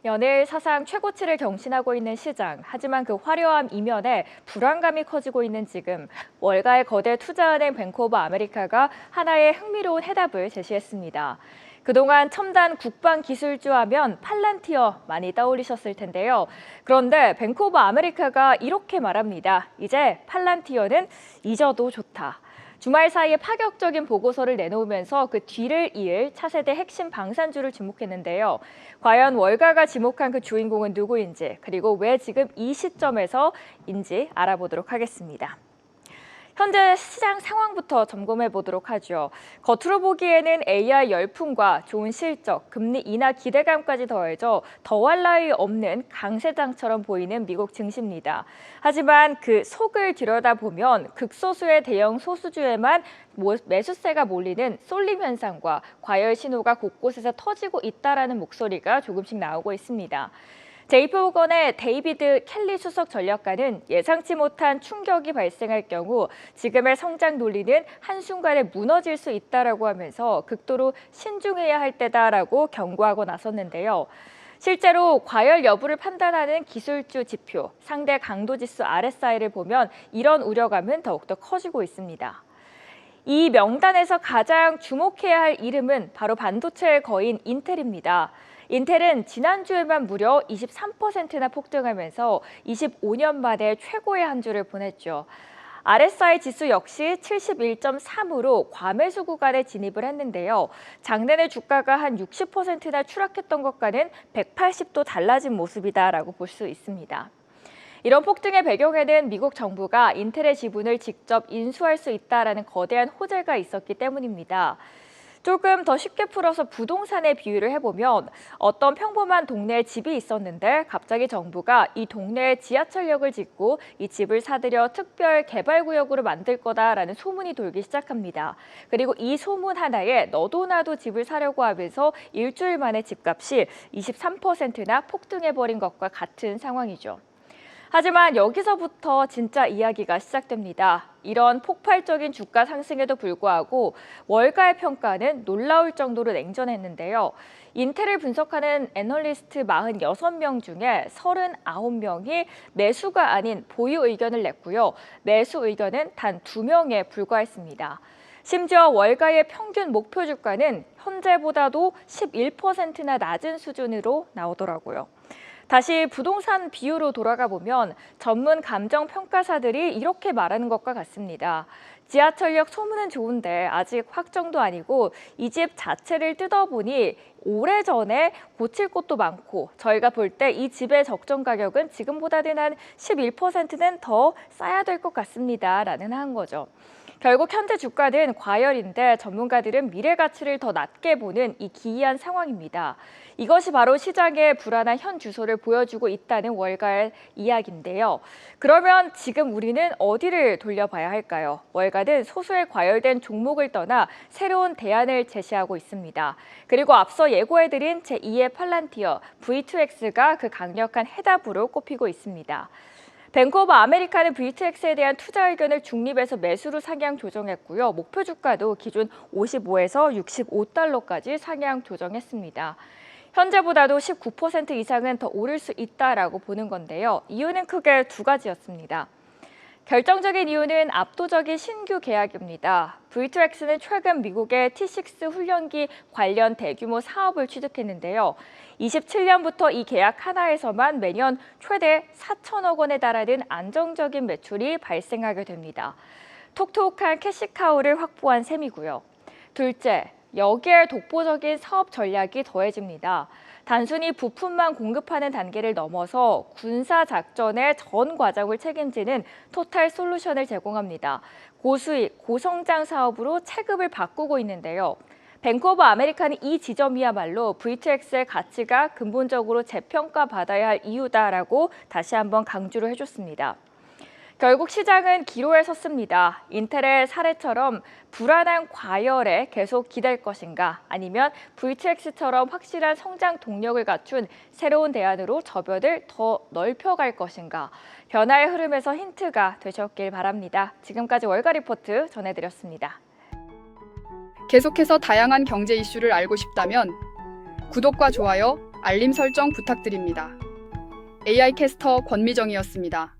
연일 사상 최고치를 경신하고 있는 시장. 하지만 그 화려함 이면에 불안감이 커지고 있는 지금 월가의 거대 투자은행 뱅크 오브 아메리카가 하나의 흥미로운 해답을 제시했습니다. 그동안 첨단 국방 기술주 하면 팔란티어 많이 떠올리셨을 텐데요. 그런데 뱅크 오브 아메리카가 이렇게 말합니다. 이제 팔란티어는 잊어도 좋다. 주말 사이에 파격적인 보고서를 내놓으면서 그 뒤를 이을 차세대 핵심 방산주를 주목했는데요. 과연 월가가 지목한 그 주인공은 누구인지, 그리고 왜 지금 이 시점에서인지 알아보도록 하겠습니다. 현재 시장 상황부터 점검해 보도록 하죠. 겉으로 보기에는 AI 열풍과 좋은 실적, 금리 인하 기대감까지 더해져 더할 나위 없는 강세장처럼 보이는 미국 증시입니다. 하지만 그 속을 들여다보면 극소수의 대형 소수주에만 매수세가 몰리는 쏠림 현상과 과열 신호가 곳곳에서 터지고 있다라는 목소리가 조금씩 나오고 있습니다. JP모건의 데이비드 켈리 수석 전략가는 예상치 못한 충격이 발생할 경우 지금의 성장 논리는 한순간에 무너질 수 있다라고 하면서 극도로 신중해야 할 때다라고 경고하고 나섰는데요. 실제로 과열 여부를 판단하는 기술주 지표, 상대 강도 지수 RSI를 보면 이런 우려감은 더욱더 커지고 있습니다. 이 명단에서 가장 주목해야 할 이름은 바로 반도체의 거인 인텔입니다. 인텔은 지난주에만 무려 23%나 폭등하면서 25년 만에 최고의 한 주를 보냈죠. RSI 지수 역시 71.3으로 과매수 구간에 진입을 했는데요. 장내내 주가가 한 60%나 추락했던 것과는 180도 달라진 모습이다라고 볼 수 있습니다. 이런 폭등의 배경에는 미국 정부가 인텔의 지분을 직접 인수할 수 있다라는 거대한 호재가 있었기 때문입니다. 조금 더 쉽게 풀어서 부동산의 비유를 해보면 어떤 평범한 동네에 집이 있었는데 갑자기 정부가 이 동네에 지하철역을 짓고 이 집을 사들여 특별 개발구역으로 만들 거다라는 소문이 돌기 시작합니다. 그리고 이 소문 하나에 너도 나도 집을 사려고 하면서 일주일 만에 집값이 23%나 폭등해버린 것과 같은 상황이죠. 하지만 여기서부터 진짜 이야기가 시작됩니다. 이런 폭발적인 주가 상승에도 불구하고 월가의 평가는 놀라울 정도로 냉전했는데요. 인텔을 분석하는 애널리스트 46명 중에 39명이 매수가 아닌 보유 의견을 냈고요. 매수 의견은 단 2명에 불과했습니다. 심지어 월가의 평균 목표 주가는 현재보다도 11%나 낮은 수준으로 나오더라고요. 다시 부동산 비유로 돌아가 보면 전문 감정 평가사들이 이렇게 말하는 것과 같습니다. 지하철역 소문은 좋은데 아직 확정도 아니고 이 집 자체를 뜯어보니 오래전에 고칠 곳도 많고 저희가 볼 때 이 집의 적정 가격은 지금보다는 한 11%는 더 싸야 될 것 같습니다. 라는 한 거죠. 결국 현재 주가는 과열인데 전문가들은 미래 가치를 더 낮게 보는 이 기이한 상황입니다. 이것이 바로 시장의 불안한 현 주소를 보여주고 있다는 월가의 이야기인데요. 그러면 지금 우리는 어디를 돌려봐야 할까요? 월가는 소수의 과열된 종목을 떠나 새로운 대안을 제시하고 있습니다. 그리고 앞서 예고해드린 제2의 팔란티어 V2X가 그 강력한 해답으로 꼽히고 있습니다. 뱅크 오브 아메리카는 V2X에 대한 투자 의견을 중립에서 매수로 상향 조정했고요. 목표 주가도 기존 55에서 65달러까지 상향 조정했습니다. 현재보다도 19% 이상은 더 오를 수 있다라고 보는 건데요. 이유는 크게 두 가지였습니다. 결정적인 이유는 압도적인 신규 계약입니다. V2X는 최근 미국의 T6 훈련기 관련 대규모 사업을 취득했는데요. 27년부터 이 계약 하나에서만 매년 최대 4천억 원에 달하는 안정적인 매출이 발생하게 됩니다. 톡톡한 캐시카우를 확보한 셈이고요. 둘째, 여기에 독보적인 사업 전략이 더해집니다. 단순히 부품만 공급하는 단계를 넘어서 군사 작전의 전 과정을 책임지는 토탈 솔루션을 제공합니다. 고수익, 고성장 사업으로 체급을 바꾸고 있는데요. 뱅크 오브 아메리카는 이 지점이야말로 V2X의 가치가 근본적으로 재평가받아야 할 이유다라고 다시 한번 강조를 해줬습니다. 결국 시장은 기로에 섰습니다. 인텔의 사례처럼 불안한 과열에 계속 기댈 것인가 아니면 V2X처럼 확실한 성장 동력을 갖춘 새로운 대안으로 저변을 더 넓혀갈 것인가. 변화의 흐름에서 힌트가 되셨길 바랍니다. 지금까지 월가 리포트 전해드렸습니다. 계속해서 다양한 경제 이슈를 알고 싶다면 구독과 좋아요, 알림 설정 부탁드립니다. AI 캐스터 권미정이었습니다.